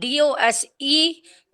DOSE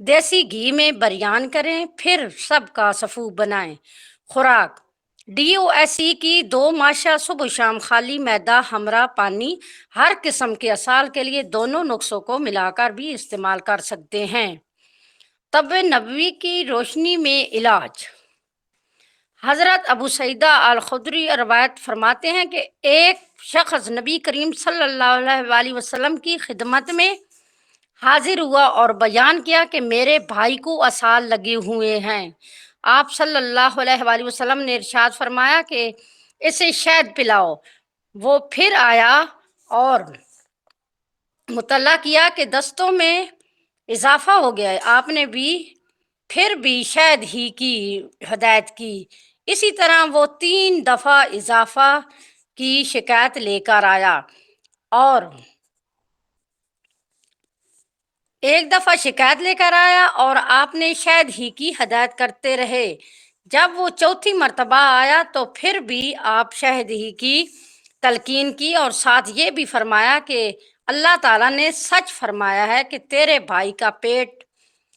دیسی گھی میں بریان کریں، پھر سب کا صفو بنائیں۔ خوراک: DOSE کی 2 ماشا صبح شام خالی میدہ ہمراہ پانی، ہر قسم کے اسال کے لیے دونوں نسخوں کو ملا کر بھی استعمال کر سکتے ہیں۔ طب نبوی کی روشنی میں علاج: حضرت ابو سعیدہ الخدری روایت فرماتے ہیں کہ ایک شخص نبی کریم صلی اللہ علیہ وسلم کی خدمت میں حاضر ہوا اور بیان کیا کہ میرے بھائی کو اسال لگے ہوئے ہیں۔ آپ صلی اللہ علیہ وآلہ وسلم نے ارشاد فرمایا کہ اسے شہد پلاؤ۔ وہ پھر آیا اور مطلع کیا کہ دستوں میں اضافہ ہو گیا ہے۔ آپ نے پھر بھی شہد ہی کی ہدایت کی۔ اسی طرح وہ 3 دفعہ اضافہ کی شکایت لے کر آیا اور آپ نے شہد ہی کی ہدایت کرتے رہے۔ جب وہ چوتھی مرتبہ آیا تو پھر بھی آپ شہد ہی کی تلقین کی اور ساتھ یہ بھی فرمایا کہ اللہ تعالیٰ نے سچ فرمایا ہے کہ تیرے بھائی کا پیٹ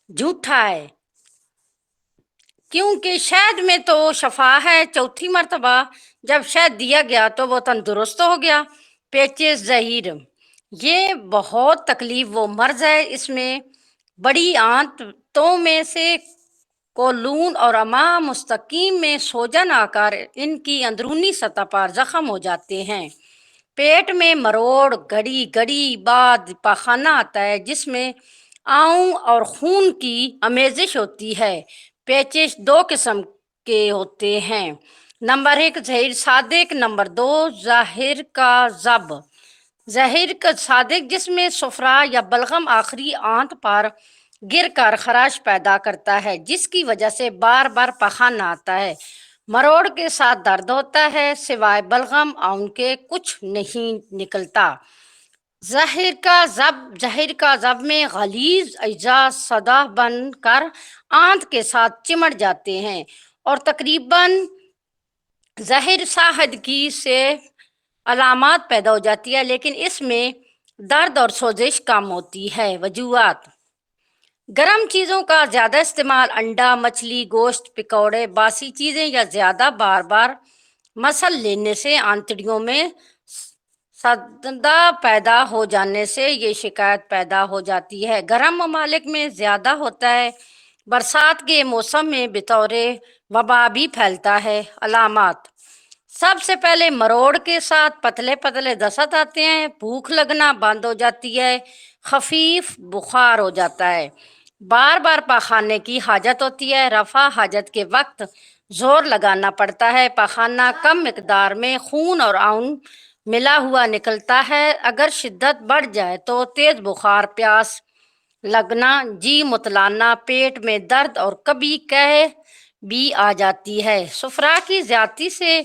جھوٹا ہے، کیونکہ شہد میں تو شفا ہے۔ چوتھی مرتبہ جب شہد دیا گیا تو وہ تندرست ہو گیا۔ پیچس زہیر: یہ بہت تکلیف وہ مرض ہے، اس میں بڑی آنتوں میں سے کولون اور امعاء مستقیم میں سوجن آ کر ان کی اندرونی سطح پر زخم ہو جاتے ہیں۔ پیٹ میں مروڑ گھڑی بعد پاخانہ آتا ہے جس میں آؤں اور خون کی آمیزش ہوتی ہے۔ پیچش 2 قسم کے ہوتے ہیں: نمبر 1 زہر صادق، نمبر 2 زہر کا ضب۔ زہر کا صادق جس میں صفرا یا بلغم آخری آنت پر گر کر خراش پیدا کرتا ہے جس کی وجہ سے بار بار پاخانہ آتا ہے۔ مروڑ کے ساتھ درد ہوتا ہے، سوائے بلغم آؤں کے کچھ نہیں نکلتا۔ زہر کا ضب میں غلیظ اجزاء صدہ بن کر آنت کے ساتھ چمٹ جاتے ہیں اور تقریباً زہر صاحد کی سے علامات پیدا ہو جاتی ہے، لیکن اس میں درد اور سوزش کم ہوتی ہے۔ وجوہات: گرم چیزوں کا زیادہ استعمال، انڈا، مچھلی، گوشت، پکوڑے، باسی چیزیں یا زیادہ بار بار مسل لینے سے، آنتڑیوں میں صدہ پیدا ہو جانے سے یہ شکایت پیدا ہو جاتی ہے۔ گرم ممالک میں زیادہ ہوتا ہے۔ برسات کے موسم میں بطور وبا بھی پھیلتا ہے۔ علامات: سب سے پہلے مروڑ کے ساتھ پتلے پتلے دست آتے ہیں، بھوک لگنا بند ہو جاتی ہے، خفیف بخار ہو جاتا ہے، بار بار پاخانے کی حاجت ہوتی ہے، رفع حاجت کے وقت زور لگانا پڑتا ہے، پاخانہ کم مقدار میں خون اور آؤں ملا ہوا نکلتا ہے، اگر شدت بڑھ جائے تو تیز بخار، پیاس لگنا، جی متلانا، پیٹ میں درد اور کبھی قے بھی آ جاتی ہے۔ صفرا کی زیادتی سے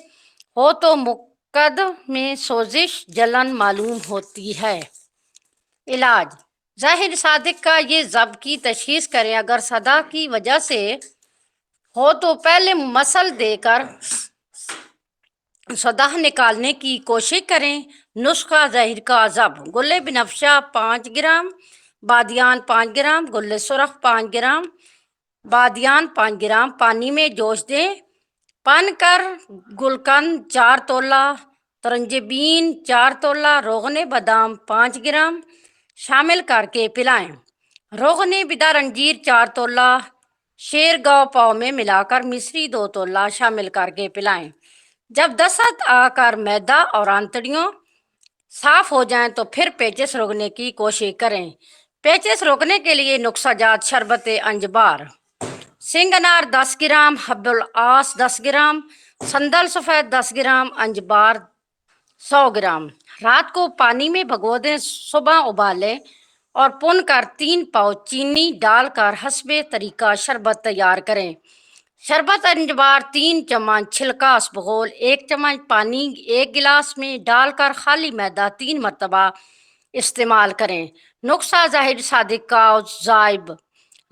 ہو تو مقعد میں سوزش، جلن معلوم ہوتی ہے۔ علاج: زہر صادق کا یہ ضب کی تشخیص کریں۔ اگر صدہ کی وجہ سے ہو تو پہلے مسل دے کر صدہ نکالنے کی کوشش کریں۔ نسخہ: زہر کا ضب: گل بنفشہ 5 گرام، بادیان 5 گرام، گل سرخ 5 گرام، بادیان 5 گرام پانی میں جوش دیں، پن کر گلقند 4 تولہ، ترنجبین 4 تولہ، روغن بادام 5 گرام شامل کر کے پلائیں۔ روغن بیدار انجیر 4 تولہ شیر گاؤ پاؤ میں ملا کر مصری 2 تولہ شامل کر کے پلائیں۔ جب دست آ کر معدہ اور آنتڑیوں صاف ہو جائیں تو پھر پیچس روکنے کی کوشش کریں۔ پیچس روکنے کے لیے نسخہ جات: شربت انجبار، سنگ انار 10 گرام، حب العاص 10 گرام، سندل سفید 10 گرام، انجبار 100 گرام۔ رات کو پانی میں بھگو دیں، صبح ابالیں اور پن کر 3 پاؤ چینی ڈال کر حسب طریقہ شربت تیار کریں۔ شربت انجبار 3 چمچ چھلکا اسبغول 1 چمچ پانی 1 گلاس میں ڈال کر خالی معدہ 3 مرتبہ استعمال کریں۔ نسخہ: زہر صادق کا ضائب: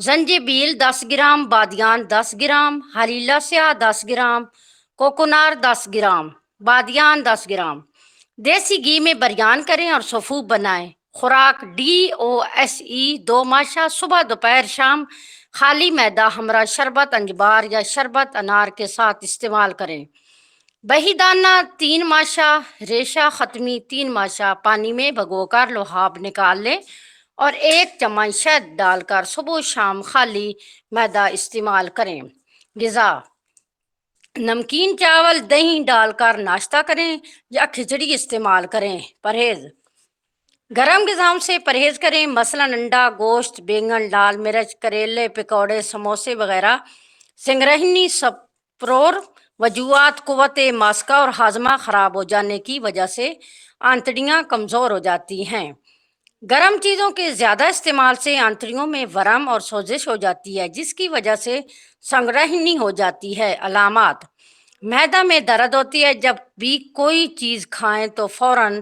زنجبیل 10 گرام، بادیان 10 گرام، ہلیلہ سیاہ 10 گرام، کوکنار 10 گرام، بادیان 10 گرام۔ دیسی گھی میں بریان کریں اور صفو بنائیں۔ خوراک DOSE 2 ماشا صبح دوپہر شام خالی میدہ ہمراہ شربت انجبار یا شربت انار کے ساتھ استعمال کریں۔ بہی دانہ 3 ماشا، ریشہ ختمی 3 ماشا پانی میں بھگو کر لحاب نکال لیں اور 1 چمچ شہد ڈال کر صبح و شام خالی میدہ استعمال کریں۔ غذا: نمکین چاول دہی ڈال کر ناشتہ کریں یا کھچڑی استعمال کریں۔ پرہیز: گرم غذاؤں سے پرہیز کریں، مثلاً انڈا، گوشت، بینگن، لال مرچ، کریلے، پکوڑے، سموسے وغیرہ۔ سنگرہنی سپرور وجوہات: قوت ماسکہ اور ہاضمہ خراب ہو جانے کی وجہ سے آنتڑیاں کمزور ہو جاتی ہیں۔ گرم چیزوں کے زیادہ استعمال سے آنتڑیوں میں ورم اور سوزش ہو جاتی ہے، جس کی وجہ سے سنگرہنی ہو جاتی ہے۔ علامات: معدہ میں درد ہوتی ہے، جب بھی کوئی چیز کھائیں تو فوراً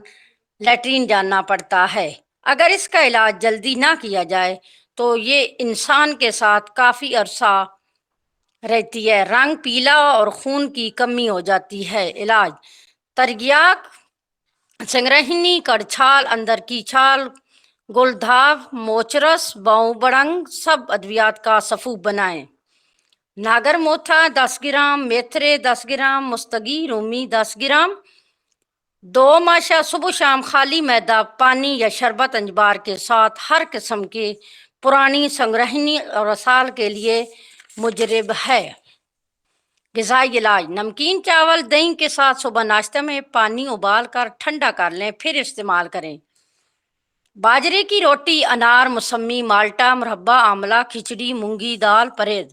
لیٹرین جانا پڑتا ہے۔ اگر اس کا علاج جلدی نہ کیا جائے تو یہ انسان کے ساتھ کافی عرصہ رہتی ہے۔ رنگ پیلا اور خون کی کمی ہو جاتی ہے۔ علاج: تریاک، سنگرہنی، کڑچھال، اندر کی چھال، گلدھاو، موچرس، باؤں بڑنگ سب ادویات کا سفو بنائیں۔ ناگر موتھا 10 گرام، میتھرے 10 گرام، مستگی رومی 10 گرام 2 ماشا صبح شام خالی میدہ پانی یا شربت انجبار کے ساتھ ہر قسم کے پرانی سنگرہنی اور اسال کے لیے مجرب ہے۔ غذائی علاج: نمکین چاول دہی کے ساتھ صبح ناشتے میں پانی ابال کر ٹھنڈا کر لیں، پھر استعمال کریں۔ باجرے کی روٹی، انار، موسمی، مالٹا، مربا، آملہ، کھچڑی، مونگی دال۔ پرہیز: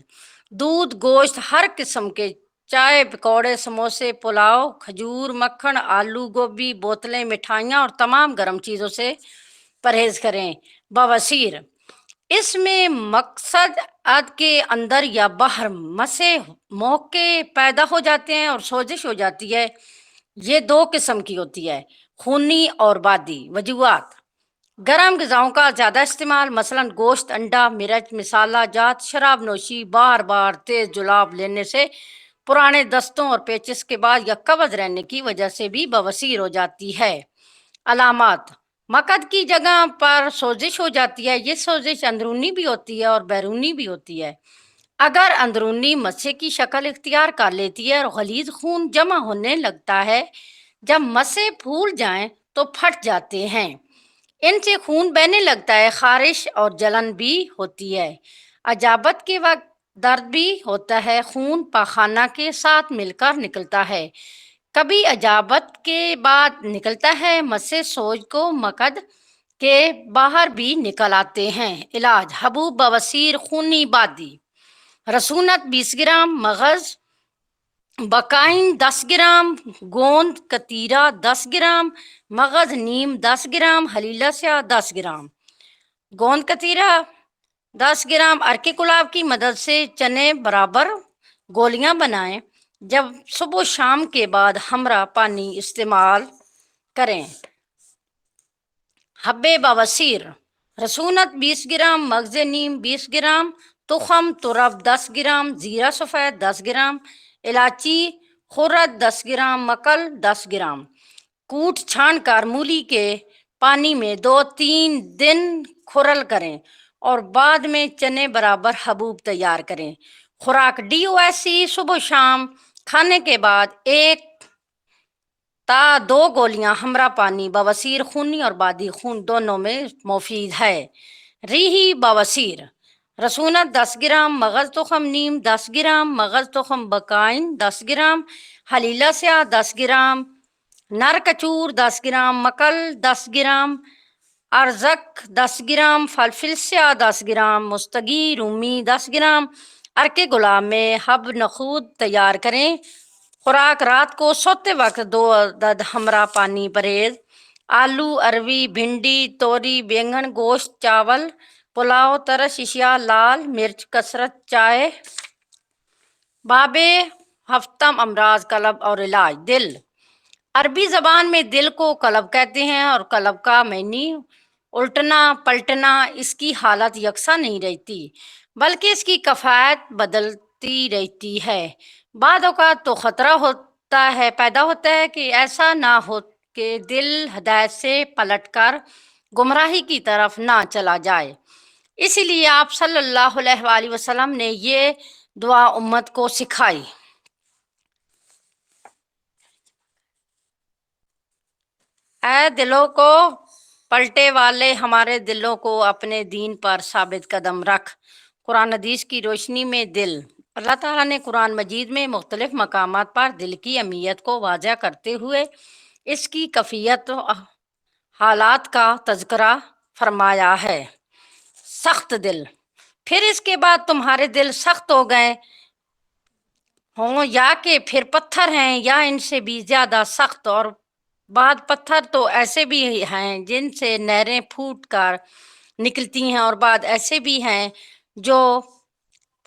دودھ، گوشت، ہر قسم کے چائے، پکوڑے، سموسے، پلاؤ، کھجور، مکھن، آلو گوبھی، بوتلیں، مٹھائیاں اور تمام گرم چیزوں سے پرہیز کریں۔ بواسیر: اس میں مقصد کے اندر یا باہر مسے موقع پیدا ہو جاتے ہیں اور سوزش ہو جاتی ہے۔ یہ 2 قسم کی ہوتی ہے، خونی اور بادی۔ وجوہات: گرم غذاؤں کا زیادہ استعمال، مثلاً گوشت، انڈا، مرچ، مسالہ جات، شراب نوشی، بار بار تیز جلاب لینے سے، پرانے دستوں اور پیچس کے بعد یا قبض رہنے کی وجہ سے بھی بواسیر ہو جاتی ہے۔ علامات: مقعد کی جگہ پر سوزش ہو جاتی ہے۔ یہ سوزش اندرونی بھی ہوتی ہے اور بیرونی بھی ہوتی ہے۔ اگر اندرونی مسے کی شکل اختیار کر لیتی ہے اور غلیظ خون جمع ہونے لگتا ہے، جب مسے پھول جائیں تو پھٹ جاتے ہیں، ان سے خون بہنے لگتا ہے، خارش اور جلن بھی ہوتی ہے۔ اجابت کے وقت درد بھی ہوتا ہے، خون پاخانہ کے ساتھ مل کر نکلتا ہے، کبھی اجابت کے بعد نکلتا ہے۔ مسے سوج کو مقعد کے باہر بھی نکل آتے ہیں۔ علاج: حبوب بواسیر خونی بادی: رسونت 20 گرام، مغز بکائن 10 گرام، گوند کتیرہ 10 گرام، مغز نیم 10 گرام، حلیلہ سیاہ 10 گرام۔ گوند کتیرہ 10 گرام عرق گلاب کی مدد سے چنے برابر گولیاں بنائیں، جب صبح و شام کے بعد ہمراہ پانی استعمال کریں۔ حب بواسیر: رسونت 20 گرام، مغز نیم 20 گرام، تخم ترب 10 گرام، زیرہ سفید 10 گرام، الائچی خرد 10 گرام، مکل 10 گرام۔ کوٹ چھان کر مولی کے پانی میں 2-3 دن کھرل کریں اور بعد میں چنے برابر حبوب تیار کریں۔ خوراک DOSE صبح و شام کھانے کے بعد 1 تا 2 گولیاں ہمراہ پانی بواسیر خونی اور بادی خون دونوں میں مفید ہے۔ ریحی بواسیر: رسونت 10 گرام، مغز تخم نیم 10 گرام، مغز تخم بکائن 10 گرام، حلیلہ سیاہ 10 گرام، نر کچور 10 گرام، مکل 10 گرام، ارزک 10 گرام، فلفل سیاہ 10 گرام، مستگی رومی 10 گرام۔ عرق گلاب میں حب نخود تیار کریں۔ خوراک: رات کو سوتے وقت 2 عدد ہمراہ پانی۔ پرہیز: آلو، اروی، بھنڈی، توری، بینگن، گوشت، چاول، پلاؤ، ترش اشیاء، لال مرچ کثرت، چائے۔ باب ہفتم امراض قلب اور علاج: دل: عربی زبان میں دل کو قلب کہتے ہیں اور قلب کا معنی الٹنا پلٹنا۔ اس کی حالت یکساں نہیں رہتی بلکہ اس کی کیفیت بدلتی رہتی ہے۔ بعض اوقات تو خطرہ پیدا ہوتا ہے کہ ایسا نہ ہو کہ دل ہدایت سے پلٹ کر گمراہی کی طرف نہ چلا جائے۔ اسی لیے آپ صلی اللہ علیہ وآلہ وسلم نے یہ دعا امت کو سکھائی۔ اے دلوں کو پلٹے والے، ہمارے دلوں کو اپنے دین پر ثابت قدم رکھ۔ قرآن حدیث کی روشنی میں دل۔ اللہ تعالیٰ نے قرآن مجید میں مختلف مقامات پر دل کی اہمیت کو واضح کرتے ہوئے اس کی کیفیت و حالات کا تذکرہ فرمایا ہے۔ سخت دل، پھر اس کے بعد تمہارے دل سخت ہو گئے ہوں یا کہ پھر پتھر ہیں یا ان سے بھی زیادہ سخت، اور بعد پتھر تو ایسے بھی ہیں جن سے نہریں پھوٹ کر نکلتی ہیں، اور بعد ایسے بھی ہیں جو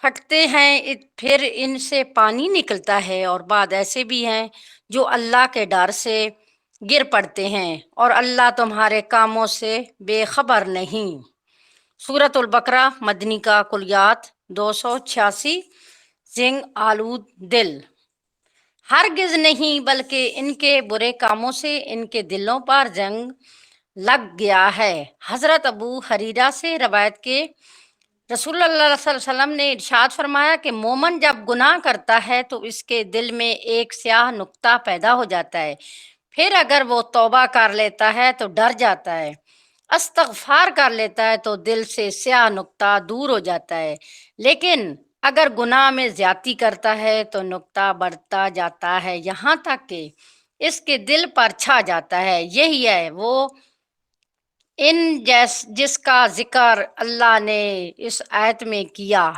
پھٹتے ہیں پھر ان سے پانی نکلتا ہے، اور بعد ایسے بھی ہیں جو اللہ کے ڈر سے گر پڑتے ہیں، اور اللہ تمہارے کاموں سے بے خبر نہیں۔ سورۃ البقرہ مدنی کا کلیات 286۔ زنگ آلود دل، ہرگز نہیں بلکہ ان کے برے کاموں سے ان کے دلوں پر زنگ لگ گیا ہے۔ حضرت ابو ہریرہ سے روایت کے رسول اللہ صلی اللہ علیہ وسلم نے ارشاد فرمایا کہ مومن جب گناہ کرتا ہے تو اس کے دل میں ایک سیاہ نقطہ پیدا ہو جاتا ہے، پھر اگر وہ توبہ کر لیتا ہے تو ڈر جاتا ہے، استغفار کر لیتا ہے تو دل سے سیاہ نقطہ دور ہو جاتا ہے، لیکن اگر گناہ میں زیادتی کرتا ہے تو نقطہ بڑھتا جاتا ہے یہاں تک کہ اس کے دل پر چھا جاتا ہے۔ یہی ہے وہ جس کا ذکر اللہ نے اس آیت میں کیا،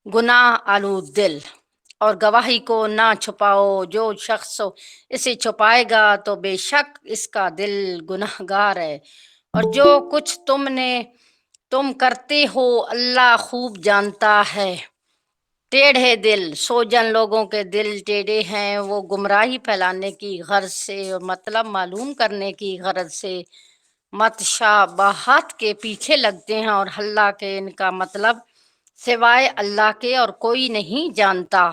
گناہ آلود دل۔ اور گواہی کو نہ چھپاؤ، جو شخص اسے چھپائے گا تو بے شک اس کا دل گناہگار ہے، اور جو کچھ تم کرتے ہو اللہ خوب جانتا ہے۔ ٹیڑھے دل، سوجن لوگوں کے دل ٹیڑھے ہیں، وہ گمراہی پھیلانے کی غرض سے اور مطلب معلوم کرنے کی غرض سے متشابہات کے پیچھے لگتے ہیں، اور اللہ کے ان کا مطلب سوائے اللہ کے اور کوئی نہیں جانتا۔